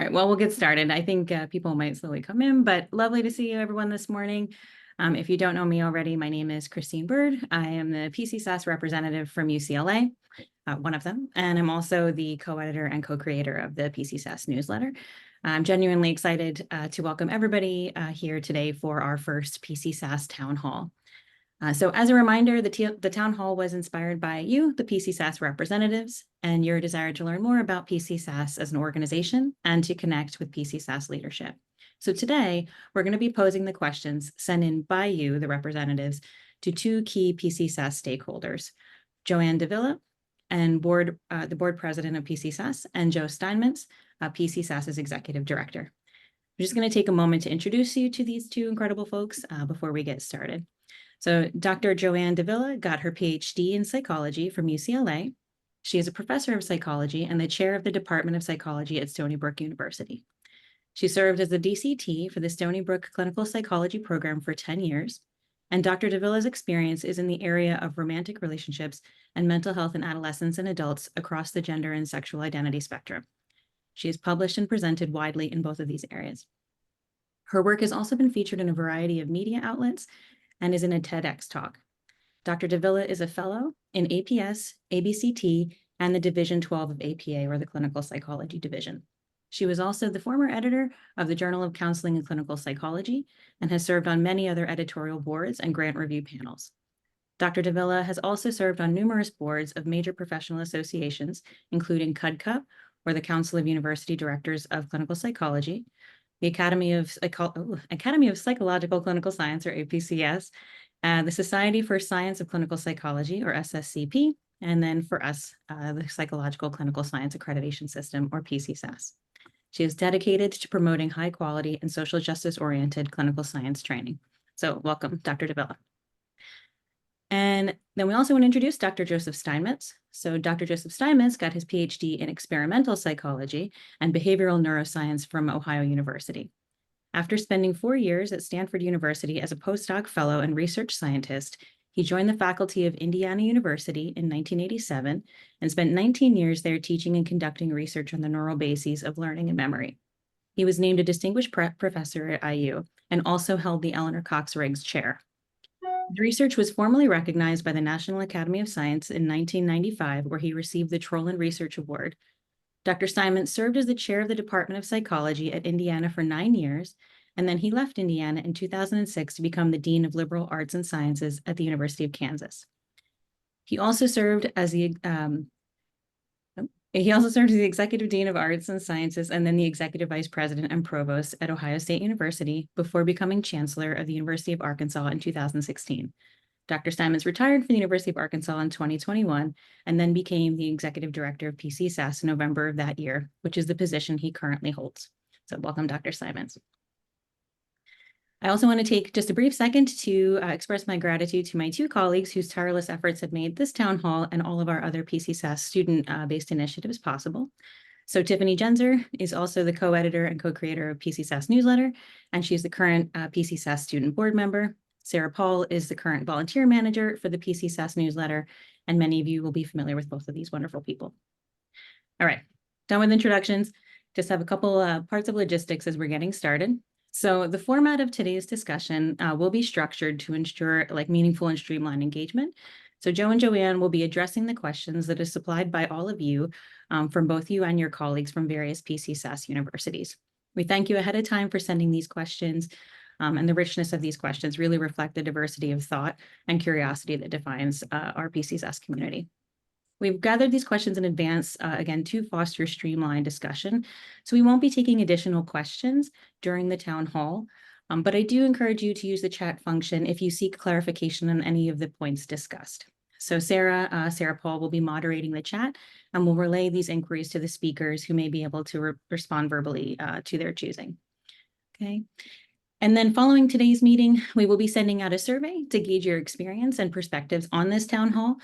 right, well, we'll get started. I think people might slowly come in, but lovely to see you everyone this morning. If you don't know me already, my name is Christine Bird. I am the PCSAS representative from UCLA, one of them, and I'm also the co-editor and co-creator of the PCSAS newsletter. I'm genuinely excited to welcome everybody here today for our first PCSAS Town Hall. So as a reminder, the town hall was inspired by you, the PCSAS representatives, and your desire to learn more about PCSAS as an organization and to connect with PCSAS leadership. So today, we're going to be posing the questions sent in by you, the representatives, to two key PCSAS stakeholders, Joanne Davila, and the board president of PCSAS, and Joe Steinmetz, PCSAS's executive director. I'm just going to take a moment to introduce you to these two incredible folks before we get started. So Dr. Joanne Davila got her PhD in psychology from UCLA. She is a professor of psychology and the chair of the Department of Psychology at Stony Brook University. She served as the DCT for the Stony Brook Clinical Psychology Program for 10 years. And Dr. Davila's experience is in the area of romantic relationships and mental health in adolescents and adults across the gender and sexual identity spectrum. She has published and presented widely in both of these areas. Her work has also been featured in a variety of media outlets and is in a TEDx talk. Dr. Davila is a fellow in APS, ABCT, and the Division 12 of APA, or the Clinical Psychology Division. She was also the former editor of the Journal of Counseling and Clinical Psychology and has served on many other editorial boards and grant review panels. Dr. Davila has also served on numerous boards of major professional associations, including CUDCUP, or the Council of University Directors of Clinical Psychology, the Academy of Psychological Clinical Science, or APCS, the Society for Science of Clinical Psychology, or SSCP, and then for us, the Psychological Clinical Science Accreditation System, or PCSAS. She is dedicated to promoting high quality and social justice-oriented clinical science training. So welcome, Dr. Davila. And then we also want to introduce Dr. Joseph Steinmetz. So Dr. Joseph Steinmetz got his PhD in experimental psychology and behavioral neuroscience from Ohio University. After spending 4 years at Stanford University as a postdoc fellow and research scientist, he joined the faculty of Indiana University in 1987 and spent 19 years there teaching and conducting research on the neural bases of learning and memory. He was named a distinguished professor at IU and also held the Eleanor Cox Riggs Chair. The research was formally recognized by the National Academy of Science in 1995, where he received the Trollin Research Award. Dr. Steinmetz served as the chair of the Department of Psychology at Indiana for 9 years, and then he left Indiana in 2006 to become the Dean of Liberal Arts and Sciences at the University of Kansas. He also served as the Executive Dean of Arts and Sciences and then the Executive Vice President and Provost at Ohio State University before becoming Chancellor of the University of Arkansas in 2016. Dr. Steinmetz retired from the University of Arkansas in 2021 and then became the Executive Director of PCSAS in November of that year, which is the position he currently holds. So welcome, Dr. Steinmetz. I also want to take just a brief second to express my gratitude to my two colleagues whose tireless efforts have made this town hall and all of our other PCSAS student-based initiatives possible. So Tiffany Genzer is also the co-editor and co-creator of PCSAS newsletter, and she's the current PCSAS student board member. Sarah Paul is the current volunteer manager for the PCSAS newsletter, and many of you will be familiar with both of these wonderful people. All right, done with introductions. Just have a couple parts of logistics as we're getting started. So the format of today's discussion will be structured to ensure meaningful and streamlined engagement. So Joe and Joanne will be addressing the questions that are supplied by all of you from both you and your colleagues from various PCSAS universities. We thank you ahead of time for sending these questions, and the richness of these questions really reflect the diversity of thought and curiosity that defines our PCSAS community. We've gathered these questions in advance, again, to foster streamlined discussion. So we won't be taking additional questions during the town hall, but I do encourage you to use the chat function if you seek clarification on any of the points discussed. So Sarah Paul will be moderating the chat and will relay these inquiries to the speakers who may be able to respond verbally to their choosing. Okay. And then following today's meeting, we will be sending out a survey to gauge your experience and perspectives on this town hall.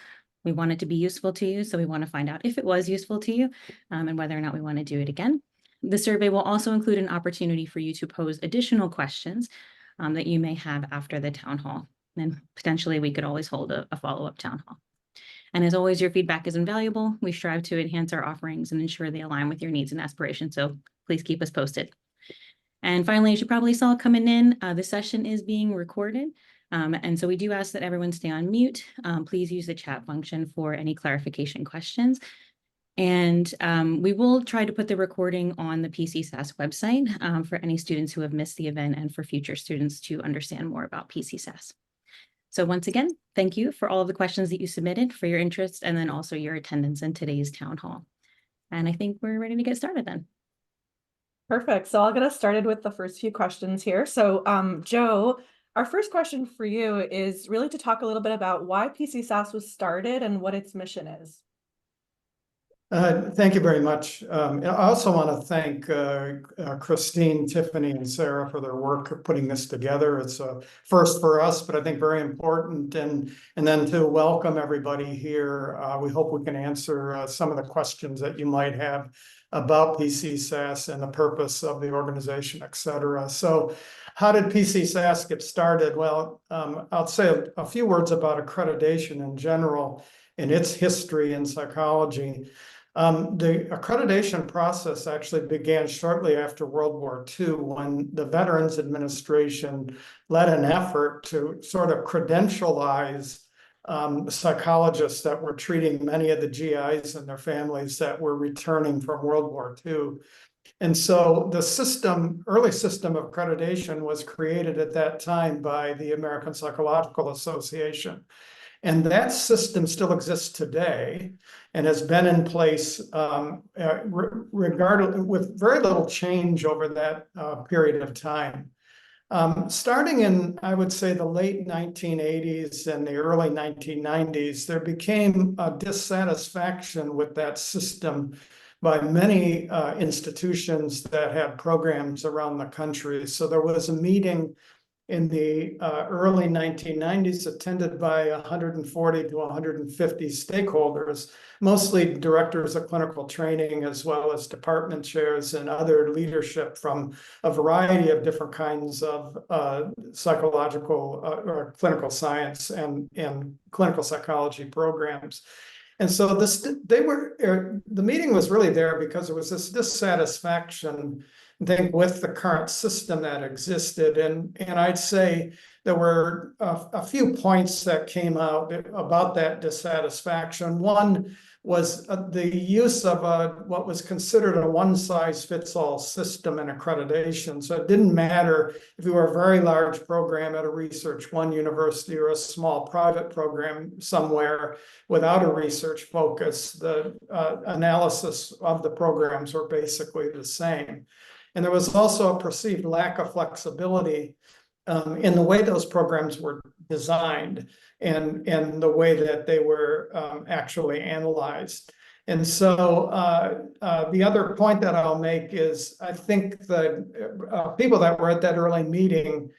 We want it to be useful to you, so we want to find out if it was useful to you and whether or not we want to do it again. The survey will also include an opportunity for you to pose additional questions that you may have after the town hall. And potentially we could always hold a follow-up town hall. And as always, your feedback is invaluable. We strive to enhance our offerings and ensure they align with your needs and aspirations. So please keep us posted. And finally, as you probably saw coming in, the session is being recorded. And so we do ask that everyone stay on mute. Please use the chat function for any clarification questions. And we will try to put the recording on the PCSAS website for any students who have missed the event and for future students to understand more about PCSAS. So once again, thank you for all of the questions that you submitted, for your interest, and then also your attendance in today's town hall. And I think we're ready to get started then. Perfect. So I'll get us started with the first few questions here. So Joe, our first question for you is really to talk a little bit about why PCSAS was started and what its mission is. Thank you very much. I also want to thank Christine, Tiffany, and Sarah for their work of putting this together. It's a first for us, but I think very important. And then to welcome everybody here. We hope we can answer some of the questions that you might have about PCSAS and the purpose of the organization, et cetera. So how did PCSAS get started? Well, I'll say a few words about accreditation in general and its history in psychology. The accreditation process actually began shortly after World War II, when the Veterans Administration led an effort to sort of credentialize psychologists that were treating many of the GIs and their families that were returning from World War II. And so the early system of accreditation was created at that time by the American Psychological Association. And that system still exists today and has been in place regardless, with very little change over that period of time. Starting in, I would say, the late 1980s and the early 1990s, there became a dissatisfaction with that system by many institutions that had programs around the country. So there was a meeting in the early 1990s, attended by 140 to 150 stakeholders, mostly directors of clinical training, as well as department chairs and other leadership from a variety of different kinds of psychological or clinical science and clinical psychology programs. And so the meeting was really there because there was this dissatisfaction, I think, with the current system that existed. And I'd say there were a few points that came out about that dissatisfaction. One was the use of what was considered a one-size-fits-all system in accreditation. So it didn't matter if you were a very large program at a Research One university or a small private program somewhere without a research focus, the analysis of the programs were basically the same. And there was also a perceived lack of flexibility in the way those programs were designed and the way that they were actually analyzed. And so the other point that I'll make is I think the people that were at that early meeting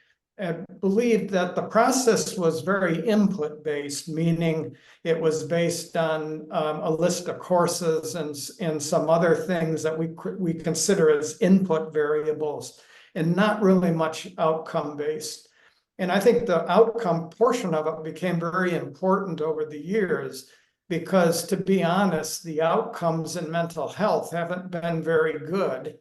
believed that the process was very input-based, meaning it was based on a list of courses and some other things that we consider as input variables, and not really much outcome-based. And I think the outcome portion of it became very important over the years, because, to be honest, the outcomes in mental health haven't been very good.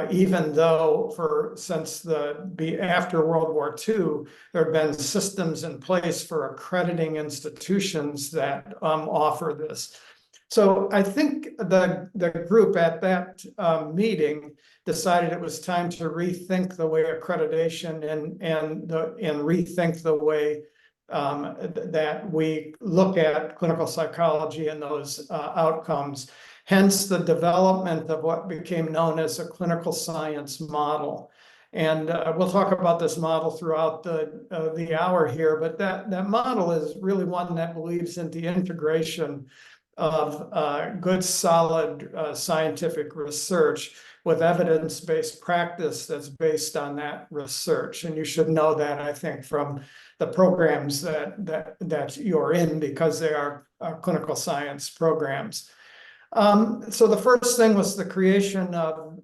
Even though since after World War II, there have been systems in place for accrediting institutions that offer this. So I think the group at that meeting decided it was time to rethink the way accreditation and rethink the way that we look at clinical psychology and those outcomes. Hence the development of what became known as a clinical science model. And we'll talk about this model throughout the hour here, but that model is really one that believes in the integration of good, solid scientific research with evidence-based practice that's based on that research. And you should know that, I think, from the programs that you're in, because they are clinical science programs. So the first thing was the creation of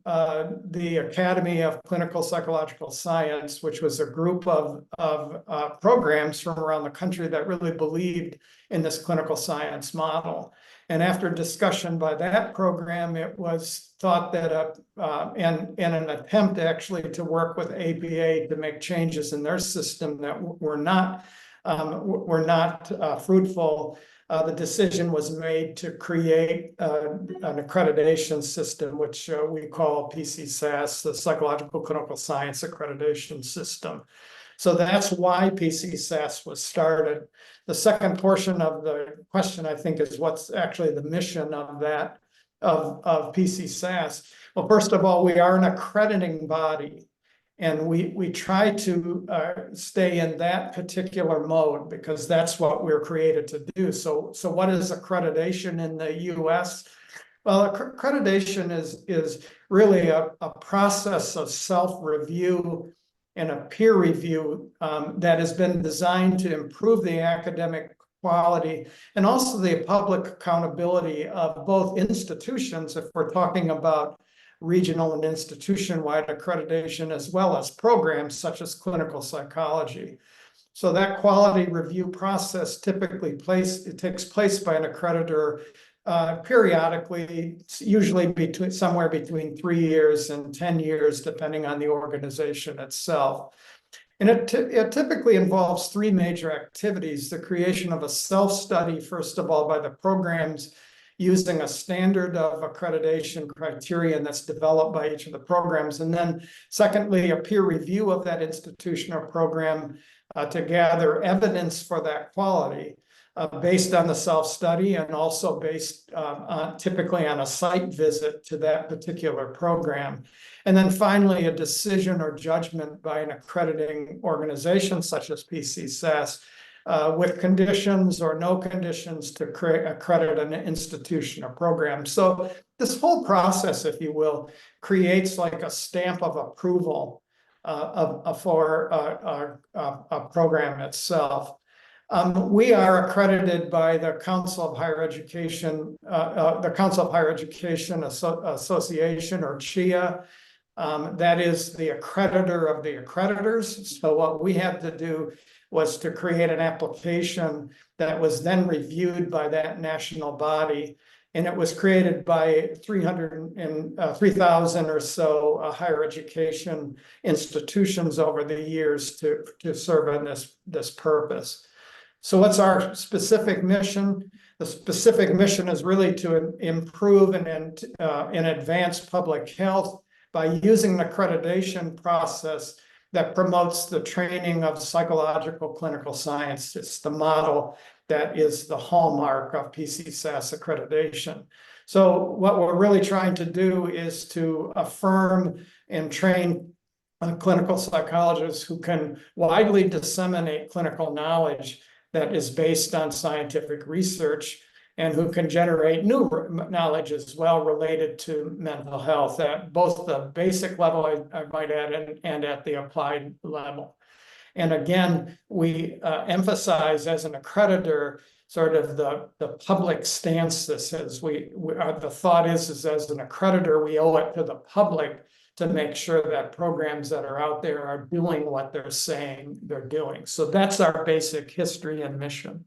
the Academy of Clinical Psychological Science, which was a group of programs from around the country that really believed in this clinical science model. And after discussion by that program, it was thought that and an attempt actually to work with APA to make changes in their system that were not fruitful, the decision was made to create an accreditation system, which we call PCSAS, the Psychological Clinical Science Accreditation System. So that's why PCSAS was started. The second portion of the question, I think, is what's actually the mission of that, of PCSAS. Well, first of all, we are an accrediting body. And we try to stay in that particular mode because that's what we're created to do. So what is accreditation in the US? Well, accreditation is really a process of self-review and a peer review that has been designed to improve the academic quality and also the public accountability of both institutions, if we're talking about regional and institution-wide accreditation, as well as programs such as clinical psychology. So that quality review process typically takes place by an accreditor periodically, usually somewhere between 3 years and 10 years, depending on the organization itself. And it typically involves 3 major activities: the creation of a self-study, first of all, by the programs, using a standard of accreditation criterion that's developed by each of the programs. And then secondly, a peer review of that institution or program to gather evidence for that quality based on the self-study and also based typically on a site visit to that particular program. And then finally, a decision or judgment by an accrediting organization such as PCSAS with conditions or no conditions to accredit an institution or program. So this whole process, if you will, creates like a stamp of approval for a program itself. We are accredited by the Council of Higher Education, the Council of Higher Education Association, or CHIA. That is the accreditor of the accreditors. So what we had to do was to create an application that was then reviewed by that national body. And it was created by 3,000 or so higher education institutions over the years to serve in this purpose. So what's our specific mission? The specific mission is really to improve and advance public health by using the accreditation process that promotes the training of psychological clinical science. It's the model that is the hallmark of PCSAS accreditation. So what we're really trying to do is to affirm and train clinical psychologists who can widely disseminate clinical knowledge that is based on scientific research and who can generate new knowledge as well related to mental health at both the basic level, I might add, and at the applied level. And again, we emphasize as an accreditor sort of the public stance this is. The thought is as an accreditor, we owe it to the public to make sure that programs that are out there are doing what they're saying they're doing. So that's our basic history and mission.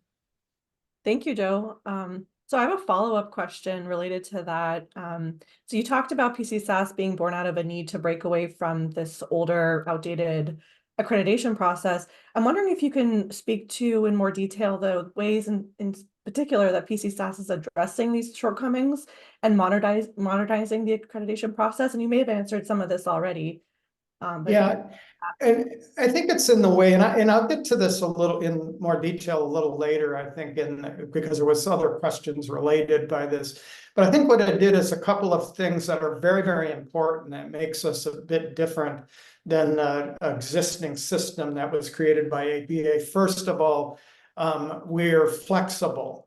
Thank you, Joe. So I have a follow-up question related to that. So you talked about PCSAS being born out of a need to break away from this older, outdated accreditation process. I'm wondering if you can speak to in more detail the ways in particular that PCSAS is addressing these shortcomings and modernizing the accreditation process. And you may have answered some of this already. Yeah, and I think it's in the way, and I'll get to this a little in more detail a little later, I think, because there was other questions related by this. But I think what it did is a couple of things that are very, very important that makes us a bit different than the existing system that was created by APA. First of all, we're flexible.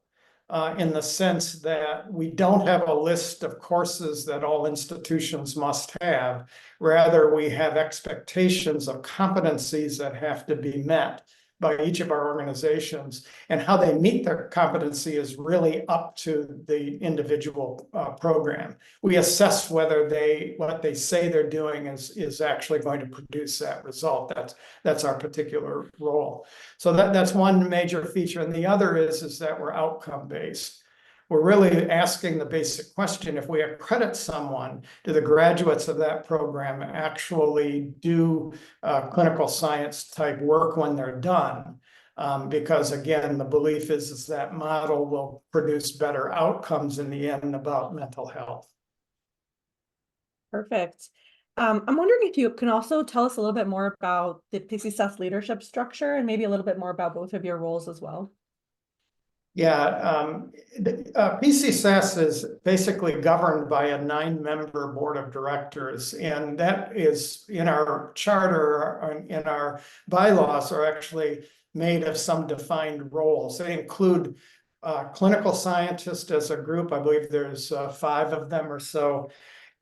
In the sense that we don't have a list of courses that all institutions must have. Rather, we have expectations of competencies that have to be met by each of our organizations, and how they meet their competency is really up to the individual program. We assess whether what they say they're doing is actually going to produce that result. That's our particular role. So that's one major feature, and the other is that we're outcome based. we're really asking the basic question: if we accredit someone, do the graduates of that program actually do clinical science type work when they're done? Because again, the belief is that model will produce better outcomes in the end about mental health. Perfect. I'm wondering if you can also tell us a little bit more about the PCSAS leadership structure and maybe a little bit more about both of your roles as well. Yeah, PCSAS is basically governed by a 9-member board of directors, and that is in our charter, in our bylaws, are actually made of some defined roles. They include clinical scientists as a group. I believe there's 5 of them or so.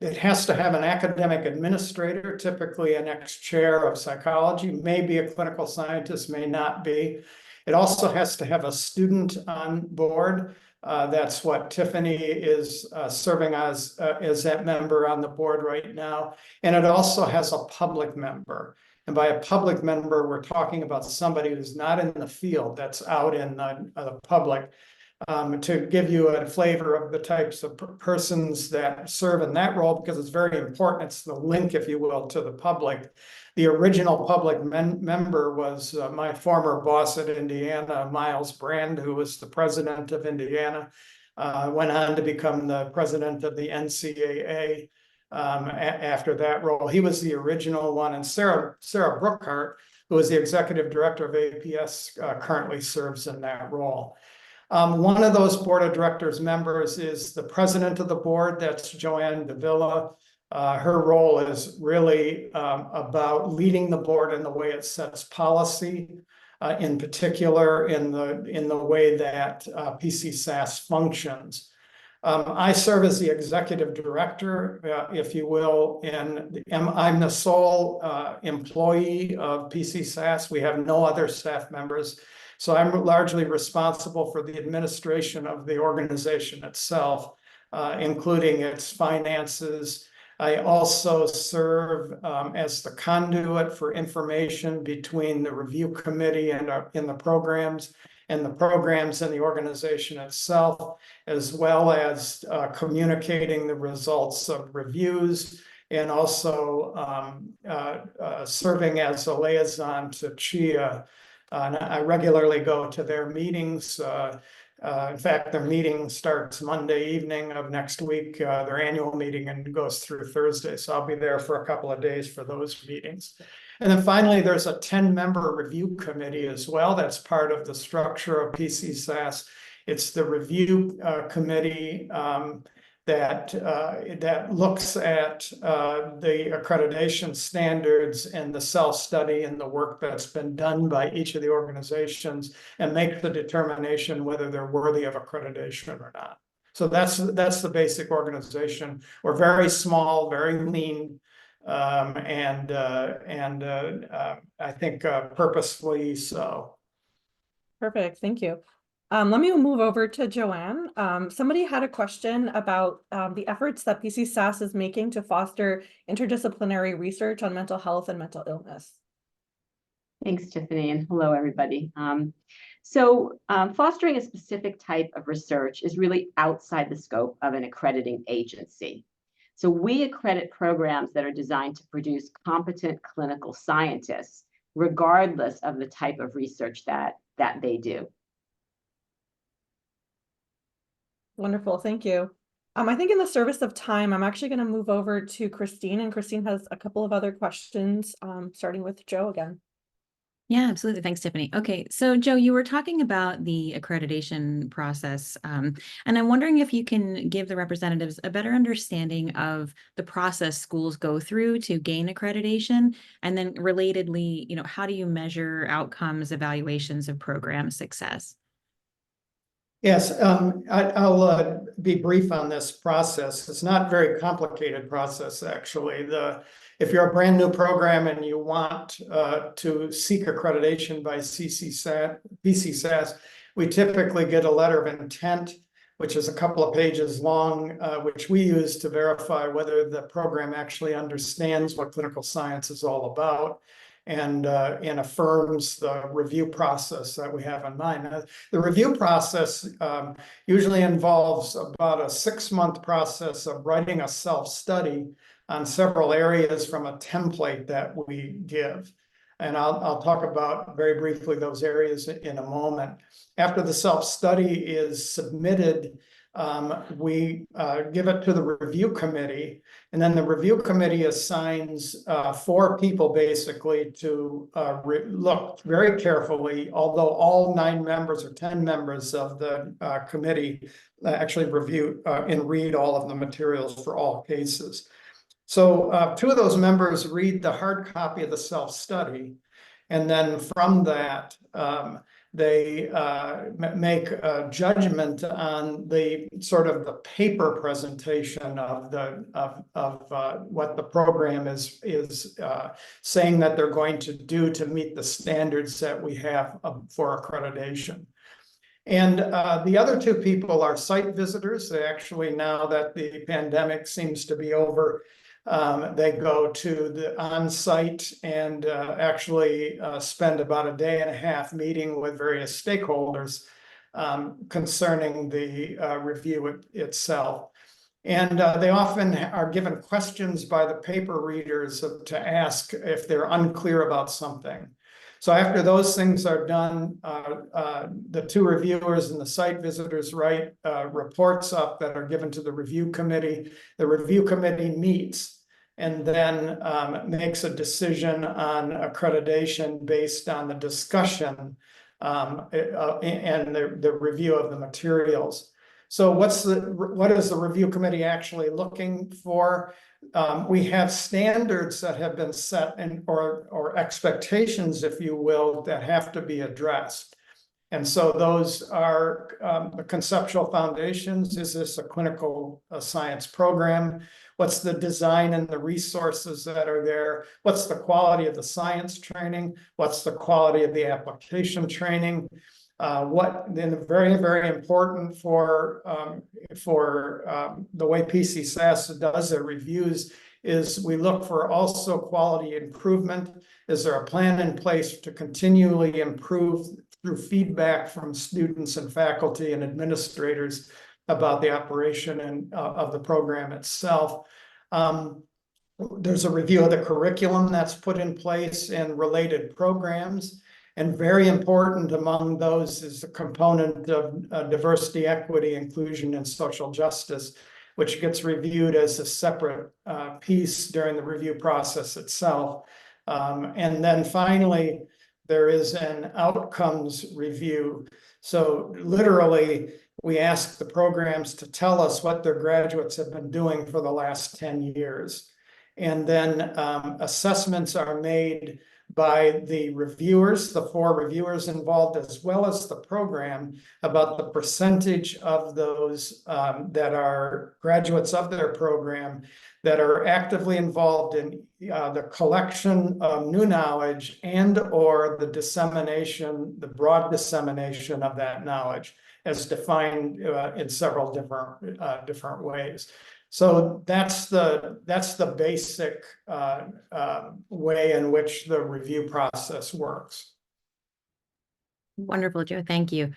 It has to have an academic administrator, typically an ex-chair of psychology, maybe a clinical scientist, may not be. It also has to have a student on board. That's what Tiffany is serving as that member on the board right now. And it also has a public member. And by a public member, we're talking about somebody who's not in the field, that's out in the public. To give you a flavor of the types of persons that serve in that role, because it's very important. It's the link, if you will, to the public. The original public member was my former boss at Indiana, Miles Brand, who was the president of Indiana, went on to become the president of the NCAA after that role. He was the original one. And Sarah Brookhart, who is the executive director of APS, currently serves in that role. One of those board of directors members is the president of the board. That's Joanne Davila. Her role is really about leading the board in the way it sets policy, in particular in the way that PCSAS functions. I serve as the executive director, if you will, and I'm the sole employee of PCSAS. We have no other staff members. So I'm largely responsible for the administration of the organization itself, including its finances. I also serve as the conduit for information between the review committee and in the programs and the organization itself, as well as communicating the results of reviews, and also serving as a liaison to CHIA. And I regularly go to their meetings. In fact, their meeting starts Monday evening of next week, their annual meeting, and goes through Thursday. So I'll be there for a couple of days for those meetings. And then finally, there's a 10-member review committee as well. That's part of the structure of PCSAS. It's the review committee that looks at the accreditation standards and the self-study and the work that's been done by each of the organizations, and make the determination whether they're worthy of accreditation or not. So that's the basic organization. We're very small, very lean, and I think purposefully so. Perfect, thank you. Let me move over to Joanne. Somebody had a question about the efforts that PCSAS is making to foster interdisciplinary research on mental health and mental illness. Thanks, Tiffany, and hello, everybody. Fostering a specific type of research is really outside the scope of an accrediting agency. So we accredit programs that are designed to produce competent clinical scientists, regardless of the type of research that they do. Wonderful, thank you. I think in the service of time, I'm actually going to move over to Christine, and Christine has a couple of other questions, starting with Joe again. Yeah, absolutely. Thanks, Tiffany. Okay, so Joe, you were talking about the accreditation process, and I'm wondering if you can give the representatives a better understanding of the process schools go through to gain accreditation, and then relatedly, how do you measure outcomes, evaluations of program success? Yes, I'll be brief on this process. It's not a very complicated process, actually. If you're a brand new program and you want to seek accreditation by PCSAS, we typically get a letter of intent, which is a couple of pages long, which we use to verify whether the program actually understands what clinical science is all about. and affirms the review process that we have in mind. The review process usually involves about a 6-month process of writing a self-study on several areas from a template that we give. And I'll talk about very briefly those areas in a moment. After the self-study is submitted, we give it to the review committee, and then the review committee assigns 4 people basically to look very carefully, although all 9 members or 10 members of the committee actually review and read all of the materials for all cases. So 2 of those members read the hard copy of the self-study, and then from that, they make a judgment on the sort of the paper presentation of what the program is saying that they're going to do to meet the standards that we have for accreditation. And the other 2 people are site visitors. They actually, now that the pandemic seems to be over, they go to the on-site and actually spend about a day and a half meeting with various stakeholders concerning the review itself. And they often are given questions by the paper readers to ask if they're unclear about something. So after those things are done, the 2 reviewers and the site visitors write reports up that are given to the review committee. The review committee meets and then makes a decision on accreditation based on the discussion and the review of the materials. So what is the review committee actually looking for? We have standards that have been set or expectations, if you will, that have to be addressed. And so those are the conceptual foundations. Is this a clinical science program? What's the design and the resources that are there? What's the quality of the science training? What's the quality of the application training? What then very, very important for the way PCSAS does their reviews is we look for also quality improvement. Is there a plan in place to continually improve through feedback from students and faculty and administrators about the operation of the program itself? There's a review of the curriculum that's put in place and related programs. And very important among those is the component of diversity, equity, inclusion, and social justice, which gets reviewed as a separate piece during the review process itself. And then finally, there is an outcomes review. So literally, we ask the programs to tell us what their graduates have been doing for the last 10 years. And then assessments are made by the reviewers, the 4 reviewers involved, as well as the program, about the percentage of those that are graduates of their program that are actively involved in the collection of new knowledge and or the dissemination, the broad dissemination of that knowledge as defined in several different ways. So that's the basic way in which the review process works. Wonderful, Joe. Thank you.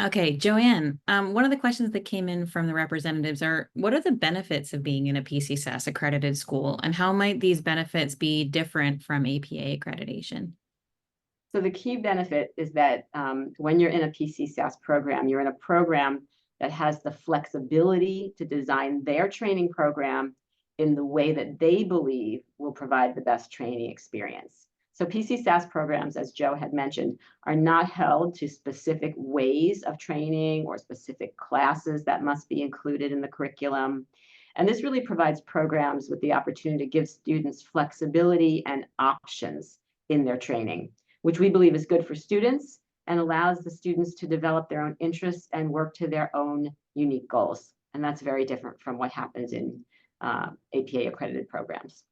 Okay, Joanne, one of the questions that came in from the representatives are, what are the benefits of being in a PCSAS accredited school, and how might these benefits be different from APA accreditation? So the key benefit is that when you're in a PCSAS program, you're in a program that has the flexibility to design their training program in the way that they believe will provide the best training experience. So PCSAS programs, as Joe had mentioned, are not held to specific ways of training or specific classes that must be included in the curriculum. And this really provides programs with the opportunity to give students flexibility and options in their training, which we believe is good for students and allows the students to develop their own interests and work to their own unique goals. And that's very different from what happens in APA accredited programs.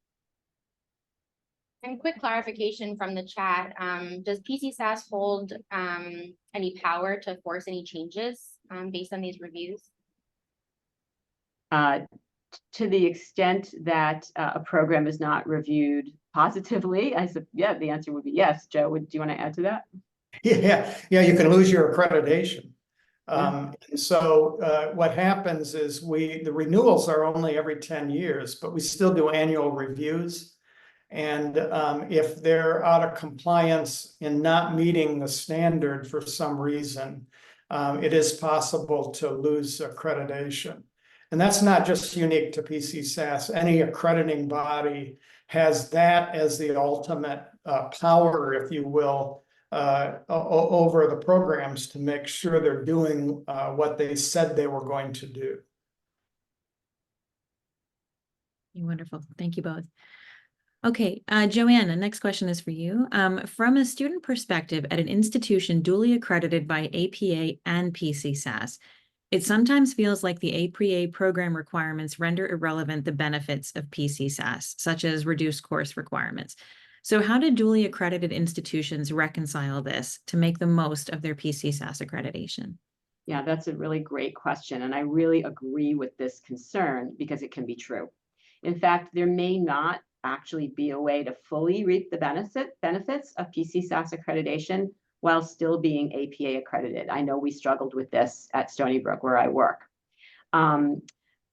And quick clarification from the chat, does PCSAS hold any power to force any changes based on these reviews? To the extent that a program is not reviewed positively? I said, yeah, the answer would be yes. Joe, do you want to add to that? Yeah, you can lose your accreditation. Yeah. And so what happens is the renewals are only every 10 years, but we still do annual reviews. And if they're out of compliance in not meeting the standard for some reason, it is possible to lose accreditation. And that's not just unique to PCSAS. Any accrediting body has that as the ultimate power, if you will, over the programs to make sure they're doing what they said they were going to do. Wonderful. Thank you both. Okay, Joanne, the next question is for you. From a student perspective at an institution duly accredited by APA and PCSAS, it sometimes feels like the APA program requirements render irrelevant the benefits of PCSAS, such as reduced course requirements. So how do duly accredited institutions reconcile this to make the most of their PCSAS accreditation? Yeah, that's a really great question. And I really agree with this concern because it can be true. In fact, there may not actually be a way to fully reap the benefits of PCSAS accreditation while still being APA accredited. I know we struggled with this at Stony Brook where I work.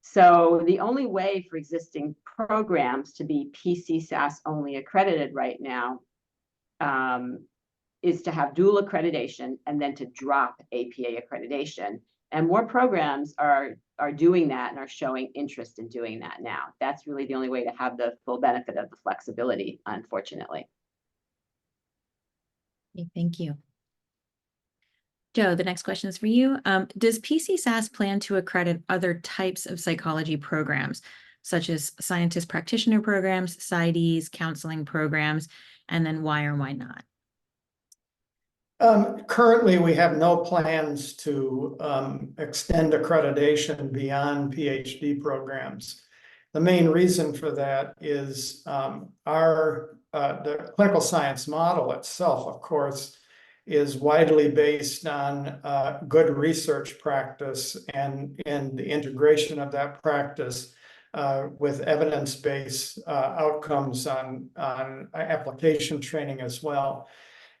So the only way for existing programs to be PCSAS only accredited right now is to have dual accreditation and then to drop APA accreditation. And more programs are doing that and are showing interest in doing that now. That's really the only way to have the full benefit of the flexibility, unfortunately. Okay, thank you. Joe, the next question is for you. Does PCSAS plan to accredit other types of psychology programs, such as scientist practitioner programs, PsyDs, counseling programs, and then why or why not? Currently, we have no plans to extend accreditation beyond PhD programs. The main reason for that is the clinical science model itself, of course, is widely based on good research practice and the integration of that practice with evidence-based outcomes on application training as well.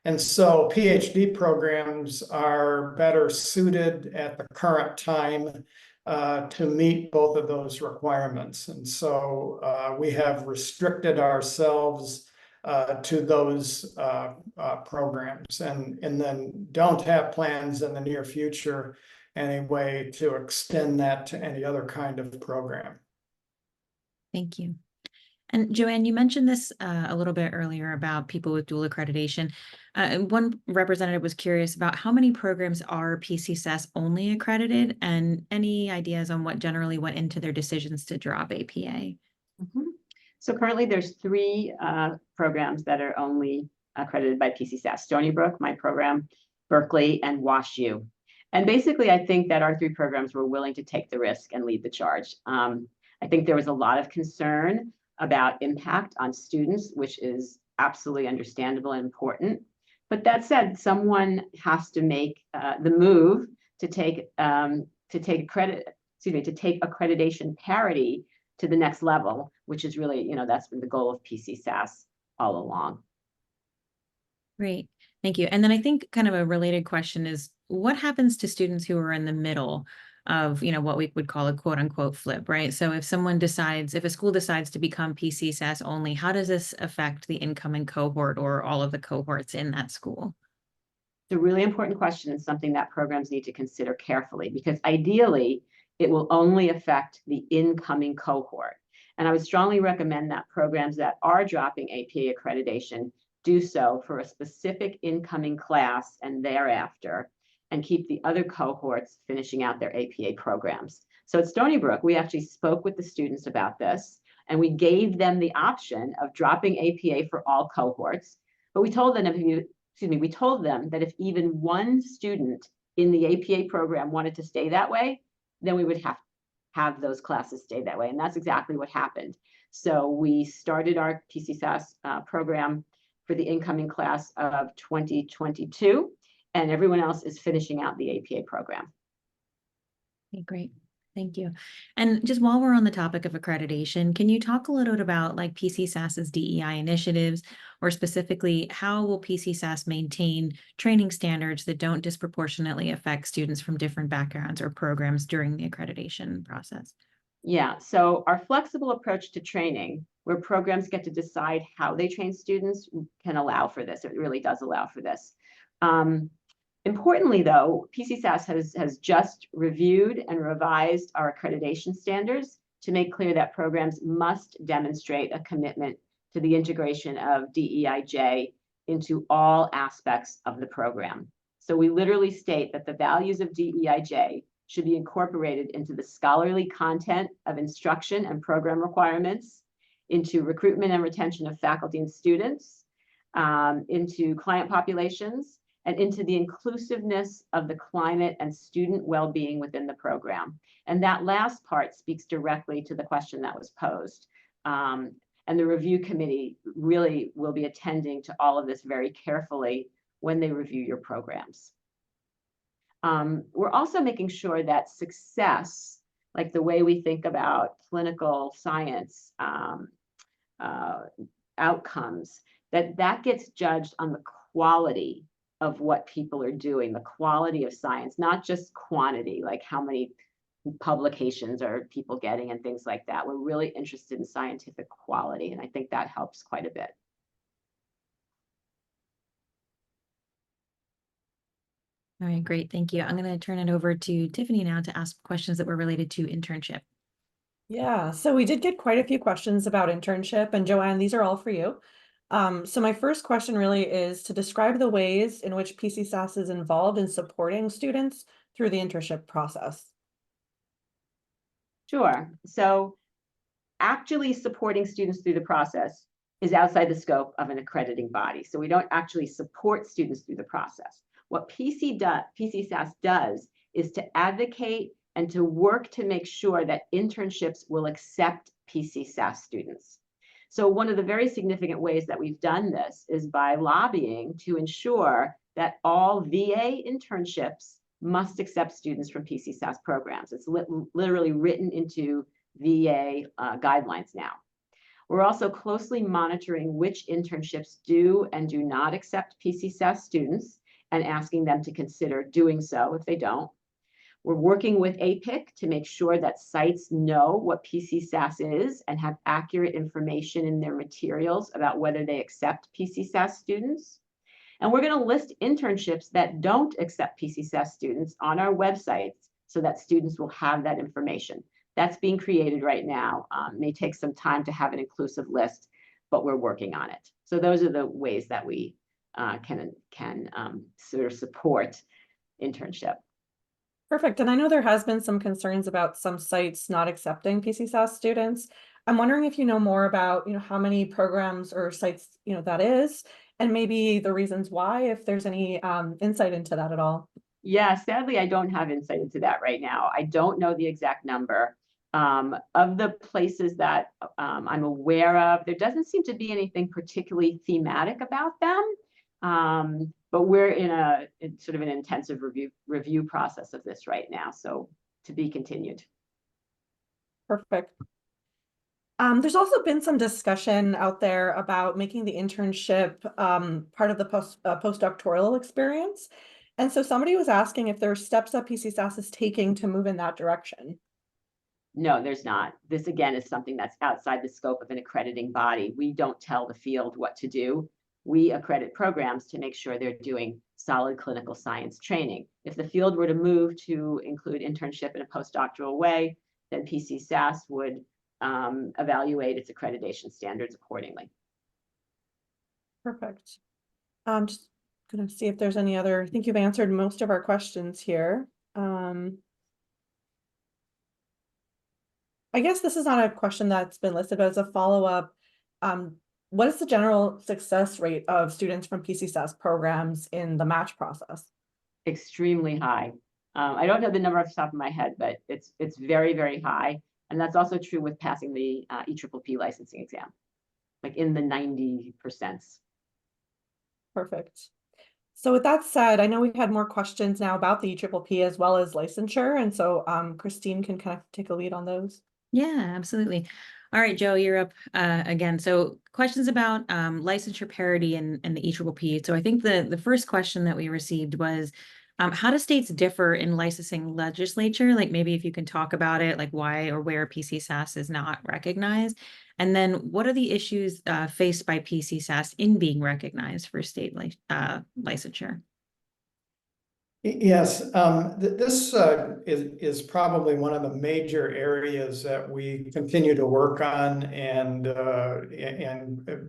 And so PhD programs are better suited at the current time to meet both of those requirements. And so we have restricted ourselves to those programs and then don't have plans in the near future anyway to extend that to any other kind of program. Thank you. And Joanne, you mentioned this a little bit earlier about people with dual accreditation. One representative was curious about how many programs are PCSAS only accredited and any ideas on what generally went into their decisions to drop APA. Mm-hmm. So currently there's 3 programs that are only accredited by PCSAS: Stony Brook, my program, Berkeley, and WashU. And basically, I think that our 3 programs were willing to take the risk and lead the charge. I think there was a lot of concern about impact on students, which is absolutely understandable and important. But that said, someone has to make the move to take accreditation parity to the next level, which is really, that's been the goal of PCSAS all along. Great, thank you. And then I think kind of a related question is, what happens to students who are in the middle of, what we would call a quote unquote flip, right? So if a school decides to become PCSAS only, how does this affect the incoming cohort or all of the cohorts in that school? It's a really important question and something that programs need to consider carefully, because ideally it will only affect the incoming cohort. And I would strongly recommend that programs that are dropping APA accreditation do so for a specific incoming class and thereafter, and keep the other cohorts finishing out their APA programs. So at Stony Brook, we actually spoke with the students about this, and we gave them the option of dropping APA for all cohorts. But we told them that if even one student in the APA program wanted to stay that way, then we would have those classes stay that way. And that's exactly what happened. So we started our PCSAS program for the incoming class of 2022. And everyone else is finishing out the APA program. Okay, great. Thank you. And just while we're on the topic of accreditation, can you talk a little bit about like PCSAS's DEI initiatives, or specifically how will PCSAS maintain training standards that don't disproportionately affect students from different backgrounds or programs during the accreditation process? Yeah, so our flexible approach to training, where programs get to decide how they train students, can allow for this. It really does allow for this. Importantly, though, PCSAS has just reviewed and revised our accreditation standards to make clear that programs must demonstrate a commitment to the integration of DEIJ into all aspects of the program. So we literally state that the values of DEIJ should be incorporated into the scholarly content of instruction and program requirements, into recruitment and retention of faculty and students, into client populations, and into the inclusiveness of the climate and student well-being within the program. And that last part speaks directly to the question that was posed. And the review committee really will be attending to all of this very carefully when they review your programs. We're also making sure that success, like the way we think about clinical science outcomes, that gets judged on the quality of what people are doing, the quality of science, not just quantity, like how many publications are people getting and things like that. We're really interested in scientific quality, and I think that helps quite a bit. All right, great. Thank you. I'm going to turn it over to Tiffany now to ask questions that were related to internship. Yeah, so we did get quite a few questions about internship, and Joanne, these are all for you. So my first question really is to describe the ways in which PCSAS is involved in supporting students through the internship process. Sure. So actually supporting students through the process is outside the scope of an accrediting body. So we don't actually support students through the process. What PCSAS does is to advocate and to work to make sure that internships will accept PCSAS students. So one of the very significant ways that we've done this is by lobbying to ensure that all VA internships must accept students from PCSAS programs. It's literally written into VA guidelines now. We're also closely monitoring which internships do and do not accept PCSAS students and asking them to consider doing so if they don't. We're working with APIC to make sure that sites know what PCSAS is and have accurate information in their materials about whether they accept PCSAS students. And we're going to list internships that don't accept PCSAS students on our websites so that students will have that information. That's being created right now. May take some time to have an inclusive list, but we're working on it. So those are the ways that we can sort of support internship. Perfect. And I know there has been some concerns about some sites not accepting PCSAS students. I'm wondering if you know more about, how many programs or sites, that is, and maybe the reasons why, if there's any insight into that at all. Yeah, sadly, I don't have insight into that right now. I don't know the exact number. Of the places that I'm aware of, there doesn't seem to be anything particularly thematic about them. But we're in sort of an intensive review process of this right now. So to be continued. Perfect. There's also been some discussion out there about making the internship part of the postdoctoral experience. And so somebody was asking if there are steps that PCSAS is taking to move in that direction. No, there's not. This, again, is something that's outside the scope of an accrediting body. We don't tell the field what to do. We accredit programs to make sure they're doing solid clinical science training. If the field were to move to include internship in a postdoctoral way, then PCSAS would evaluate its accreditation standards accordingly. Perfect. I'm just going to see if there's any other, I think you've answered most of our questions here. I guess this is not a question that's been listed, but as a follow-up, what is the general success rate of students from PCSAS programs in the match process? Extremely high. I don't know the number off the top of my head, but it's very, very high. And that's also true with passing the EPPP licensing exam, like in the 90%. Perfect. So with that said, I know we've had more questions now about the EPPP as well as licensure. And so Christine can kind of take a lead on those. Yeah, absolutely. All right, Joe, you're up again. So questions about licensure parity and the EPPP. So I think the first question that we received was, how do states differ in licensing legislature? Like maybe if you can talk about it, like why or where PCSAS is not recognized. And then what are the issues faced by PCSAS in being recognized for state licensure? Yes, this is probably one of the major areas that we continue to work on, and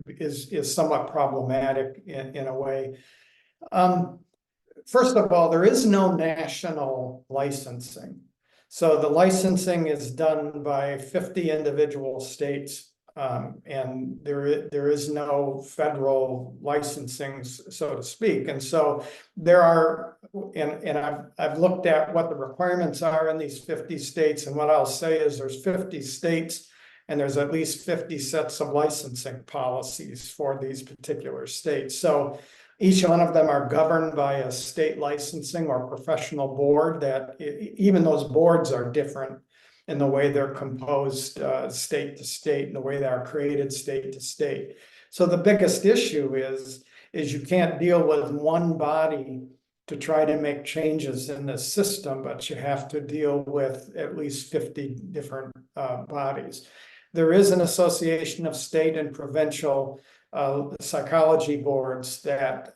is somewhat problematic in a way. First of all, there is no national licensing. So the licensing is done by 50 individual states, and there is no federal licensing, so to speak. And so there are, and I've looked at what the requirements are in these 50 states, and what I'll say is there's 50 states and there's at least 50 sets of licensing policies for these particular states. So each one of them are governed by a state licensing or professional board that even those boards are different in the way they're composed state to state and the way they are created state to state. So the biggest issue is you can't deal with one body to try to make changes in the system, but you have to deal with at least 50 different bodies. There is an association of state and provincial psychology boards that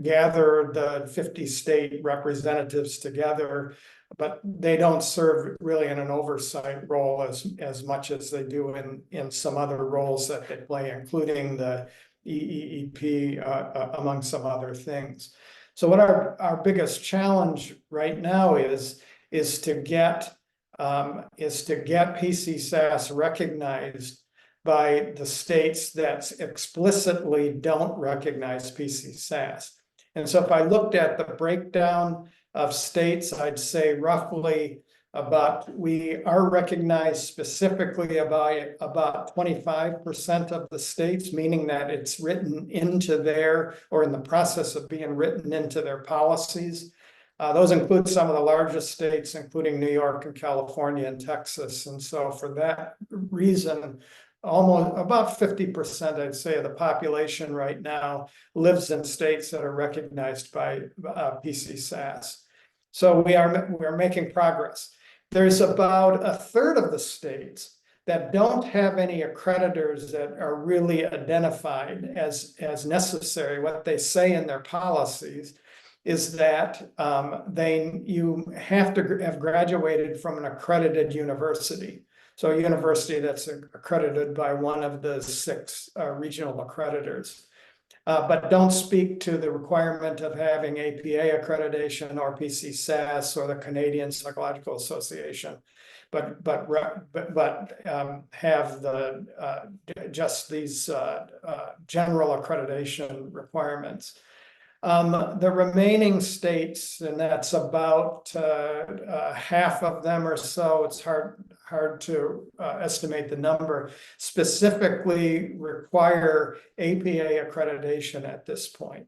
gather the 50 state representatives together, but they don't serve really in an oversight role as much as they do in some other roles that they play, including the EEEP, among some other things. So what our biggest challenge right now is to get PCSAS recognized by the states that explicitly don't recognize PCSAS. And so if I looked at the breakdown of states, I'd say roughly we are recognized specifically by about 25% of the states, meaning that it's written into their, or in the process of being written into their policies. Those include some of the largest states, including New York and California and Texas. And so for that reason, almost about 50%, I'd say, of the population right now lives in states that are recognized by PCSAS. So we are making progress. There's about a third of the states that don't have any accreditors that are really identified as necessary. What they say in their policies is that you have to have graduated from an accredited university. So a university that's accredited by one of the 6 regional accreditors, but don't speak to the requirement of having APA accreditation or PCSAS or the Canadian Psychological Association, but have just these general accreditation requirements. The remaining states, and that's about half of them or so, it's hard to estimate the number, specifically require APA accreditation at this point.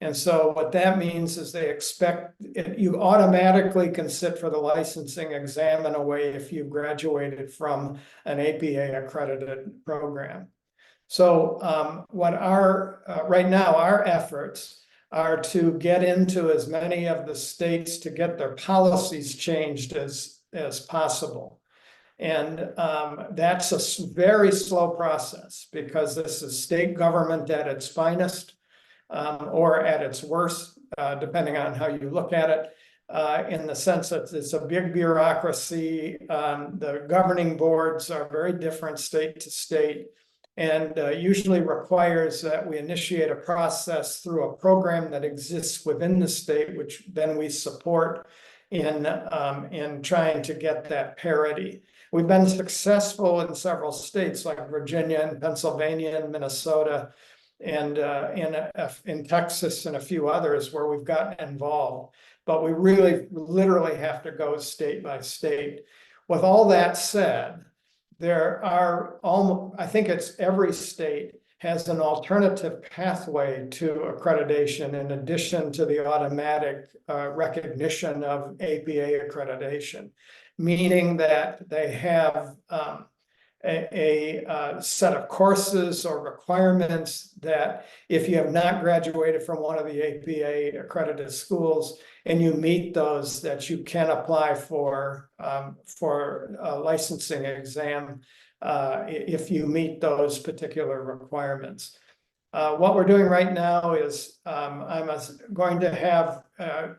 And so what that means is they expect you automatically can sit for the licensing exam in a way if you graduated from an APA accredited program. So what right now our efforts are to get into as many of the states to get their policies changed as possible. And that's a very slow process because this is state government at its finest or at its worst, depending on how you look at it, in the sense that it's a big bureaucracy. The governing boards are very different state to state, and usually requires that we initiate a process through a program that exists within the state, which then we support in trying to get that parity. We've been successful in several states like Virginia and Pennsylvania and Minnesota and in Texas and a few others where we've gotten involved. But we really literally have to go state by state. With all that said, there are I think it's every state has an alternative pathway to accreditation in addition to the automatic recognition of APA accreditation, meaning that they have a set of courses or requirements that if you have not graduated from one of the APA accredited schools and you meet those, that you can apply for a licensing exam if you meet those particular requirements. What we're doing right now is I'm going to have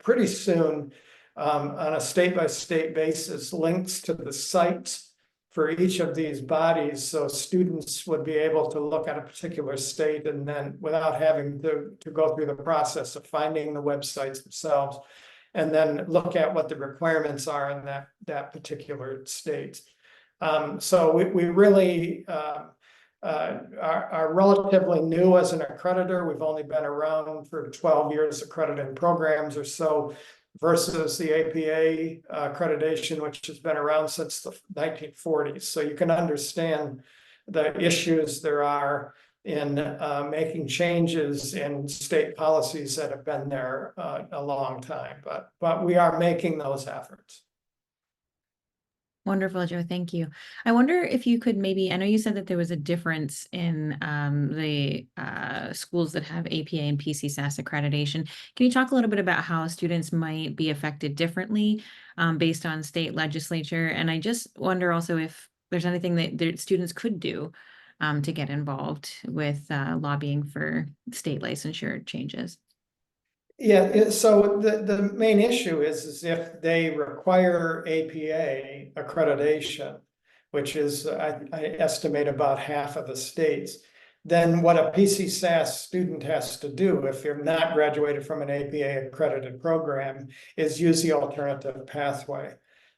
pretty soon on a state-by-state basis links to the sites for each of these bodies, so students would be able to look at a particular state and then without having to go through the process of finding the websites themselves, and then look at what the requirements are in that particular state. So we really are relatively new as an accreditor. We've only been around for 12 years accrediting programs or so, versus the APA accreditation, which has been around since the 1940s. So you can understand the issues there are in making changes in state policies that have been there a long time, but we are making those efforts. Wonderful, Joe. Thank you. I wonder if you could maybe, I know you said that there was a difference in the schools that have APA and PCSAS accreditation. Can you talk a little bit about how students might be affected differently based on state legislature? And I just wonder also if there's anything that the students could do to get involved with lobbying for state licensure changes. Yeah, so the main issue is if they require APA accreditation, which is I estimate about half of the states, then what a PCSAS student has to do if you're not graduated from an APA accredited program is use the alternative pathway.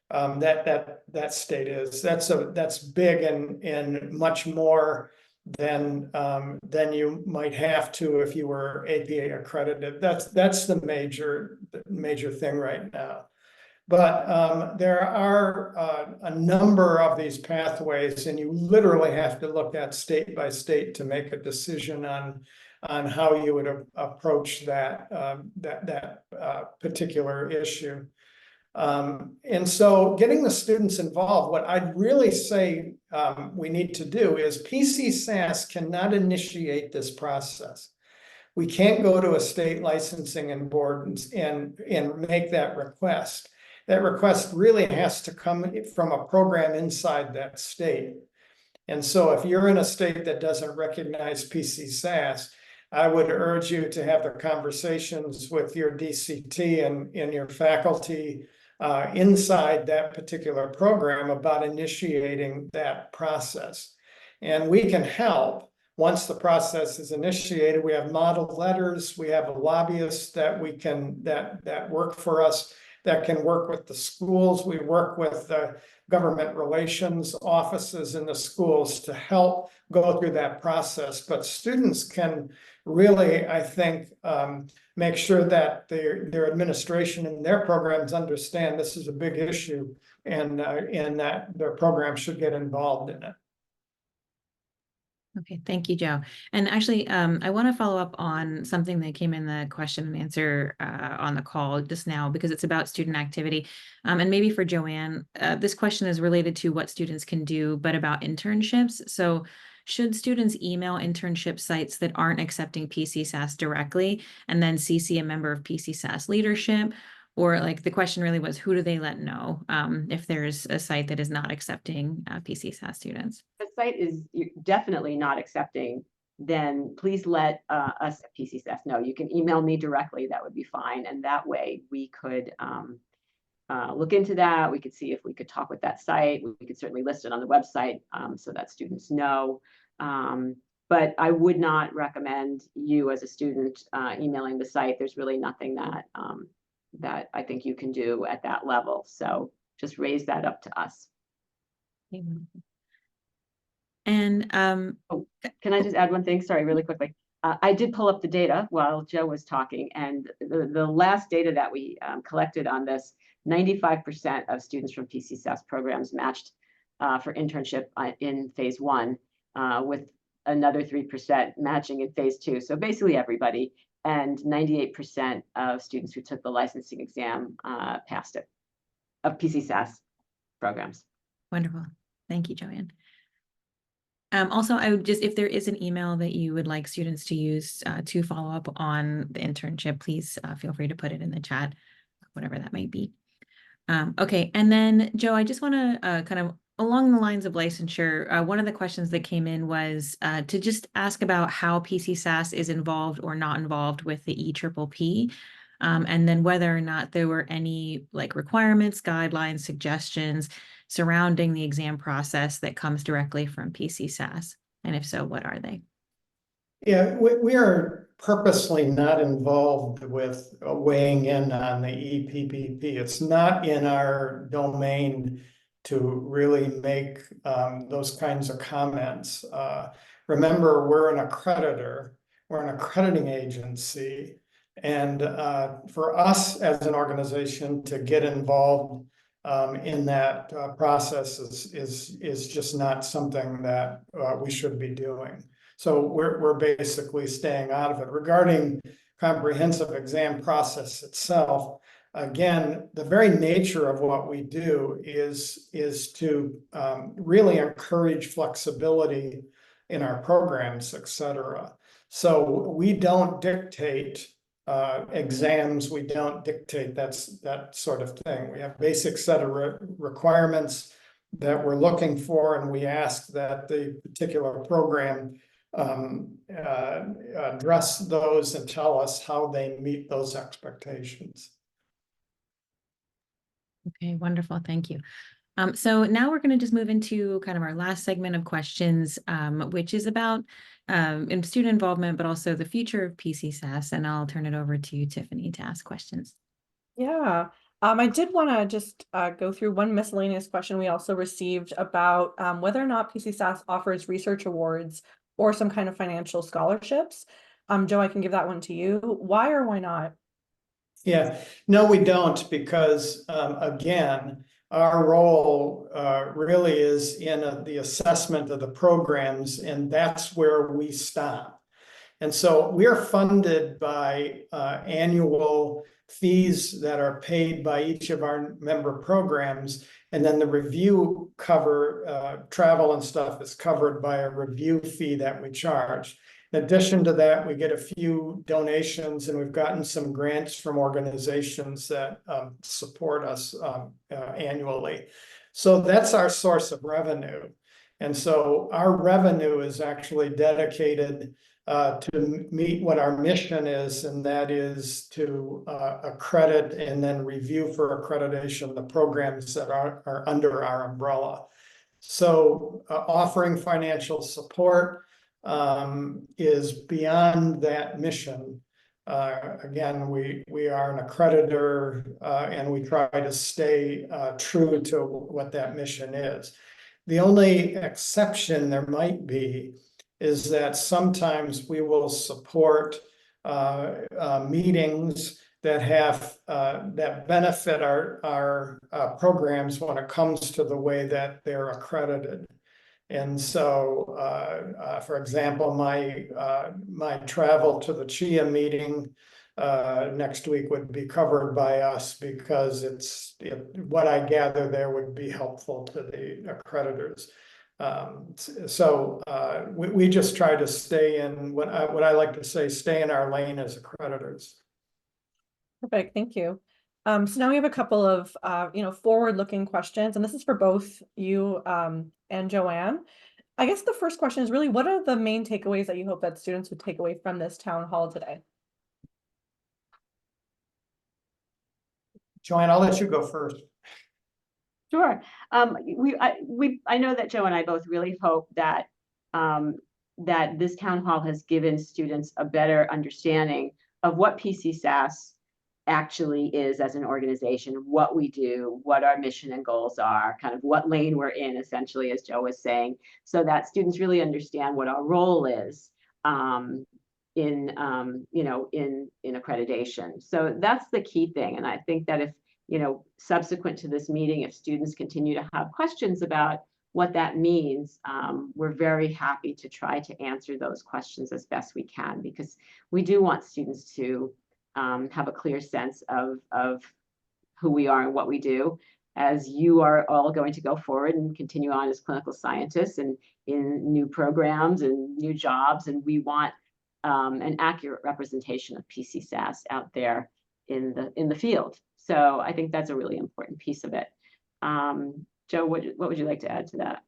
That state is that's big and much more than you might have to if you were APA accredited. That's the major thing right now. But there are a number of these pathways, and you literally have to look at state by state to make a decision on how you would approach that particular issue. And so getting the students involved, what I'd really say we need to do is PCSAS cannot initiate this process. We can't go to a state licensing and board and make that request. That request really has to come from a program inside that state. And so if you're in a state that doesn't recognize PCSAS, I would urge you to have the conversations with your DCT and your faculty inside that particular program about initiating that process. And we can help once the process is initiated. We have model letters, we have lobbyists that we can that work for us, that can work with the schools. We work with the government relations offices in the schools to help go through that process. But students can really, I think, make sure that their administration and their programs understand this is a big issue and that their program should get involved in it. Okay, thank you, Joe. And actually, I want to follow up on something that came in the question and answer on the call just now, because it's about student activity. And maybe for Joanne, this question is related to what students can do, but about internships. So should students email internship sites that aren't accepting PCSAS directly and then CC a member of PCSAS leadership? Or like the question really was, who do they let know if there's a site that is not accepting PCSAS students? The site is definitely not accepting, then please let us at PCSAS know. You can email me directly, that would be fine. And that way we could look into that. We could see if we could talk with that site. We could certainly list it on the website so that students know. But I would not recommend you as a student emailing the site. There's really nothing that that I think you can do at that level. So just raise that up to us. And oh, can I just add one thing? Sorry, really quickly. I did pull up the data while Joe was talking, and the last data that we collected on this, 95% of students from PCSAS programs matched for internship in phase 1, with another 3% matching in phase 2. So basically everybody, and 98% of students who took the licensing exam passed it, of PCSAS programs. Wonderful. Thank you, Joanne. Also, I would just, if there is an email that you would like students to use to follow up on the internship, please feel free to put it in the chat, whatever that might be. Okay, and then Joe, I just want to kind of along the lines of licensure, one of the questions that came in was to just ask about how PCSAS is involved or not involved with the EPPP, and then whether or not there were any like requirements, guidelines, suggestions surrounding the exam process that comes directly from PCSAS, and if so, what are they? Yeah, we are purposely not involved with weighing in on the EPPP. It's not in our domain to really make those kinds of comments. Remember, we're an accreditor, we're an accrediting agency, and for us as an organization to get involved in that process is just not something that we should be doing. So we're basically staying out of it. Regarding comprehensive exam process itself, again, the very nature of what we do is to really encourage flexibility in our programs, et cetera. So we don't dictate exams, we don't dictate that sort of thing. We have basic set of requirements that we're looking for, and we ask that the particular program address those and tell us how they meet those expectations. Okay, wonderful. Thank you. So now we're going to just move into kind of our last segment of questions, which is about student involvement, but also the future of PCSAS. And I'll turn it over to you, Tiffany, to ask questions. Yeah, I did want to just go through one miscellaneous question we also received about whether or not PCSAS offers research awards or some kind of financial scholarships. Joe, I can give that one to you. Why or why not? Yeah, no, we don't, because again, our role really is in the assessment of the programs, and that's where we stop. And so we are funded by annual fees that are paid by each of our member programs. And then the review travel and stuff is covered by a review fee that we charge. In addition to that, we get a few donations, and we've gotten some grants from organizations that support us annually. So that's our source of revenue. And so our revenue is actually dedicated to meet what our mission is, and that is to accredit and then review for accreditation the programs that are under our umbrella. So offering financial support is beyond that mission. Again, we are an accreditor, and we try to stay true to what that mission is. The only exception there might be is that sometimes we will support meetings that have that benefit our programs when it comes to the way that they're accredited. And so, for example, my travel to the CHIA meeting next week would be covered by us, because what I gather there would be helpful to the accreditors. So we just try to stay in what I like to say, stay in our lane as accreditors. Perfect, thank you. So now we have a couple of forward-looking questions, and this is for both you and Joanne. I guess the first question is really, what are the main takeaways that you hope that students would take away from this town hall today? Joanne, I'll let you go first. Sure. I know that Joe and I both really hope that that this town hall has given students a better understanding of what PCSAS actually is as an organization, what we do, what our mission and goals are, kind of what lane we're in, essentially, as Joe was saying, so that students really understand what our role is in accreditation. So that's the key thing. And I think that if, subsequent to this meeting, if students continue to have questions about what that means, we're very happy to try to answer those questions as best we can, because we do want students to have a clear sense of who we are and what we do, as you are all going to go forward and continue on as clinical scientists and in new programs and new jobs. And we want an accurate representation of PCSAS out there in the field. So I think that's a really important piece of it. Joe, what would you like to add to that?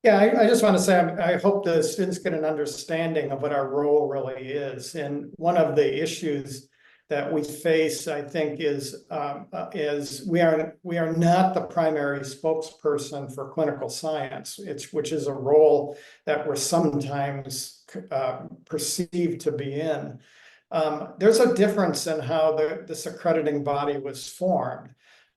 Yeah, I just want to say, I hope the students get an understanding of what our role really is. And one of the issues that we face, I think, is we are not the primary spokesperson for clinical science, which is a role that we're sometimes perceived to be in. There's a difference in how this accrediting body was formed.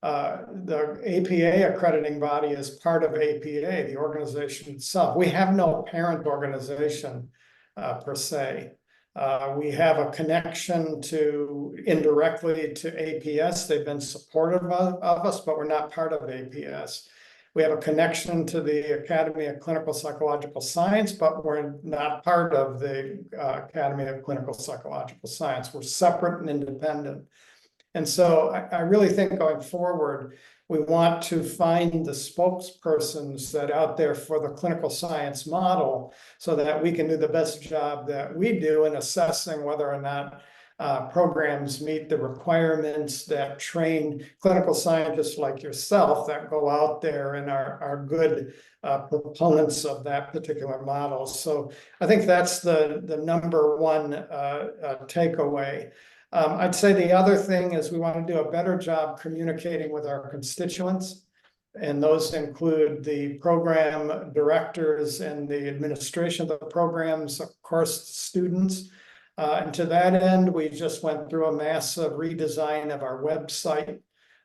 The APA accrediting body is part of APA, the organization itself. We have no parent organization per se. We have a connection indirectly to APS. They've been supportive of us, but we're not part of APS. We have a connection to the Academy of Clinical Psychological Science, but we're not part of the Academy of Clinical Psychological Science. We're separate and independent. And so I really think going forward, we want to find the spokespersons that out there for the clinical science model, so that we can do the best job that we do in assessing whether or not programs meet the requirements that train clinical scientists like yourself that go out there and are good proponents of that particular model. So I think that's the number one takeaway. I'd say the other thing is we want to do a better job communicating with our constituents, and those include the program directors and the administration of the programs, of course, students. And to that end, we just went through a massive redesign of our website.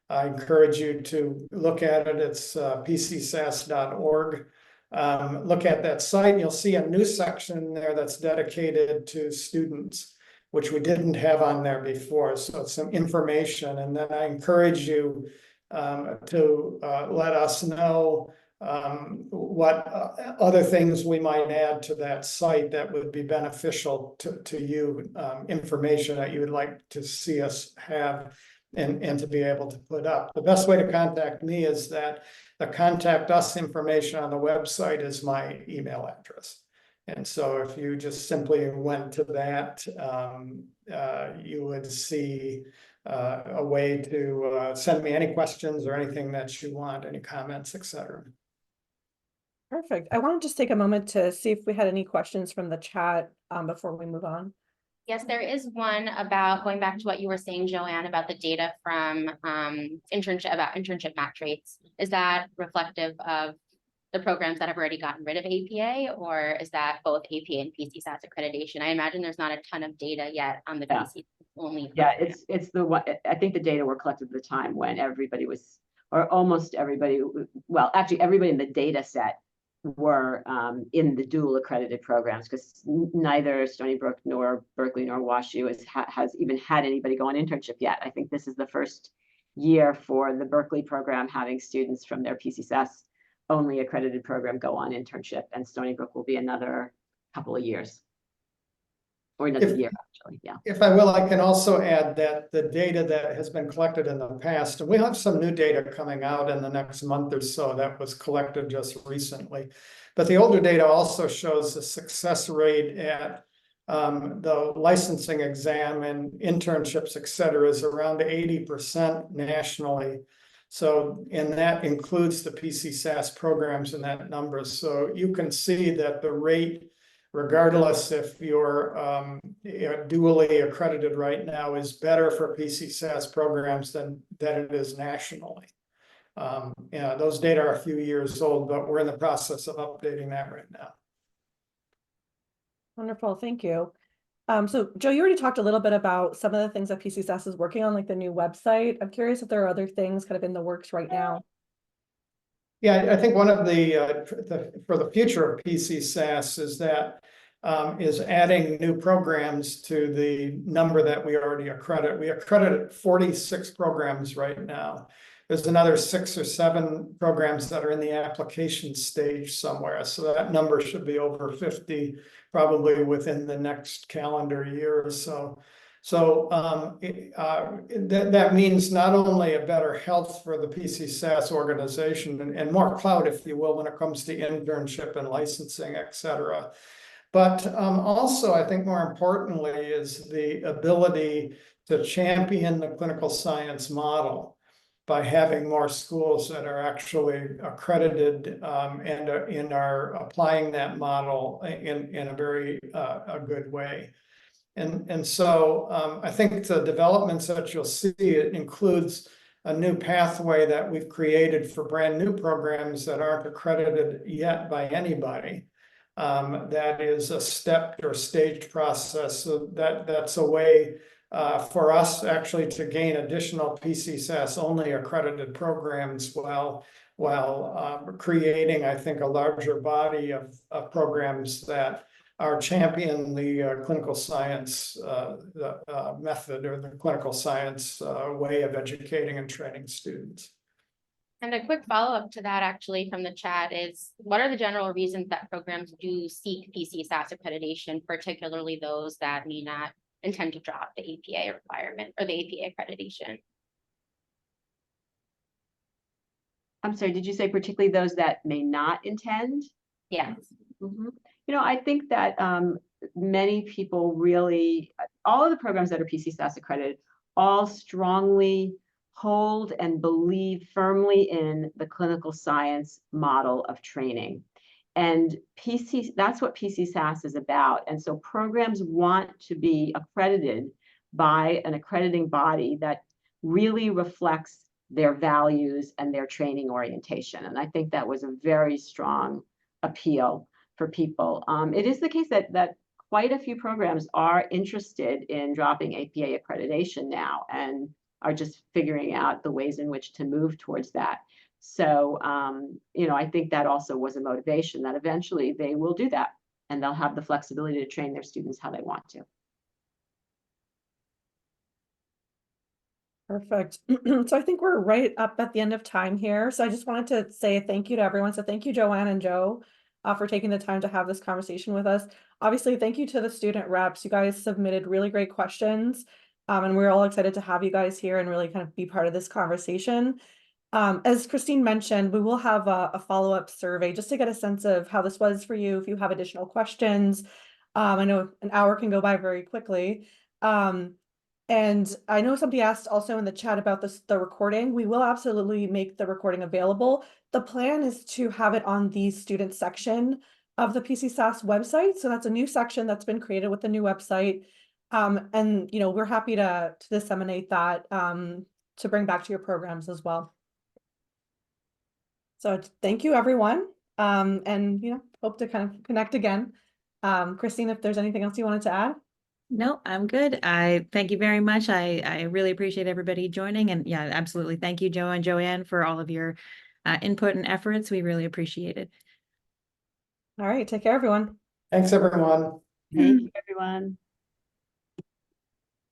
I encourage you to look at it. It's PCSAS.org. Look at that site. You'll see a new section there that's dedicated to students, which we didn't have on there before. So it's some information. And then I encourage you to let us know what other things we might add to that site that would be beneficial to you, information that you would like to see us have and to be able to put up. The best way to contact me is that the contact us information on the website is my email address. And so if you just simply went to that, you would see a way to send me any questions or anything that you want, any comments, etc. Perfect. I want to just take a moment to see if we had any questions from the chat before we move on. Yes, there is one about going back to what you were saying, Joanne, about the data from internship match rates. Is that reflective of the programs that have already gotten rid of APA, or is that both APA and PCSAS accreditation? I imagine there's not a ton of data yet on the PC only. Yeah, it's the one. I think the data were collected at the time when everybody was, or almost everybody, well, actually everybody in the data set were in the dual accredited programs, because neither Stony Brook nor Berkeley nor WashU has even had anybody go on internship yet. I think this is the first year for the Berkeley program having students from their PCSAS only accredited program go on internship, and Stony Brook will be another couple of years, or another year actually. Yeah. If I will, I can also add that the data that has been collected in the past, and we have some new data coming out in the next month or so that was collected just recently, but the older data also shows the success rate at the licensing exam and internships, et cetera, is around 80% nationally. So, and that includes the PCSAS programs in that number. So you can see that the rate, regardless if you're dually accredited right now, is better for PCSAS programs than it is nationally. Yeah, those data are a few years old, but we're in the process of updating that right now. Wonderful, thank you. So Joe, you already talked a little bit about some of the things that PCSAS is working on, like the new website. I'm curious if there are other things kind of in the works right now. Yeah, I think one of for the future of PCSAS is adding new programs to the number that we already accredit. We accredit 46 programs right now. there's another 6 or 7 programs that are in the application stage somewhere. So that number should be over 50, probably within the next calendar year or so. So that means not only a better health for the PCSAS organization and more clout, if you will, when it comes to internship and licensing, et cetera. But also, I think more importantly, is the ability to champion the clinical science model by having more schools that are actually accredited and are applying that model in a very a good way. And so I think the developments that you'll see, it includes a new pathway that we've created for brand new programs that aren't accredited yet by anybody. That is a stepped or staged process. So that's a way for us actually to gain additional PCSAS only accredited programs while creating, I think, a larger body of programs that are champion the clinical science method or the clinical science way of educating and training students. And a quick follow-up to that actually from the chat is, what are the general reasons that programs do seek PCSAS accreditation, particularly those that may not intend to drop the APA requirement or the APA accreditation? I'm sorry, did you say particularly those that may not intend? Yes. Mm-hmm. You know, I think that many people really, all of the programs that are PCSAS accredited, all strongly hold and believe firmly in the clinical science model of training. And that's what PCSAS is about. And so programs want to be accredited by an accrediting body that really reflects their values and their training orientation. And I think that was a very strong appeal for people. It is the case that quite a few programs are interested in dropping APA accreditation now and are just figuring out the ways in which to move towards that. So, you know, I think that also was a motivation that eventually they will do that and they'll have the flexibility to train their students how they want to. Perfect. So I think we're right up at the end of time here. So I just wanted to say thank you to everyone. So thank you, Joanne and Joe, for taking the time to have this conversation with us. Obviously, thank you to the student reps. You guys submitted really great questions. And we're all excited to have you guys here and really kind of be part of this conversation. As Christine mentioned, we will have a follow-up survey just to get a sense of how this was for you. If you have additional questions, I know an hour can go by very quickly. And I know somebody asked also in the chat about the recording. We will absolutely make the recording available. The plan is to have it on the student section of the PCSAS website. So that's a new section that's been created with the new website. And you know, we're happy to disseminate that to bring back to your programs as well. So thank you, everyone. And you know, hope to kind of connect again. Christine, if there's anything else you wanted to add? No, I'm good. I thank you very much. I really appreciate everybody joining, and yeah, absolutely. Thank you, Joe and Joanne, for all of your input and efforts. We really appreciate it. All right, take care, everyone. Thanks, everyone. Thank you, everyone.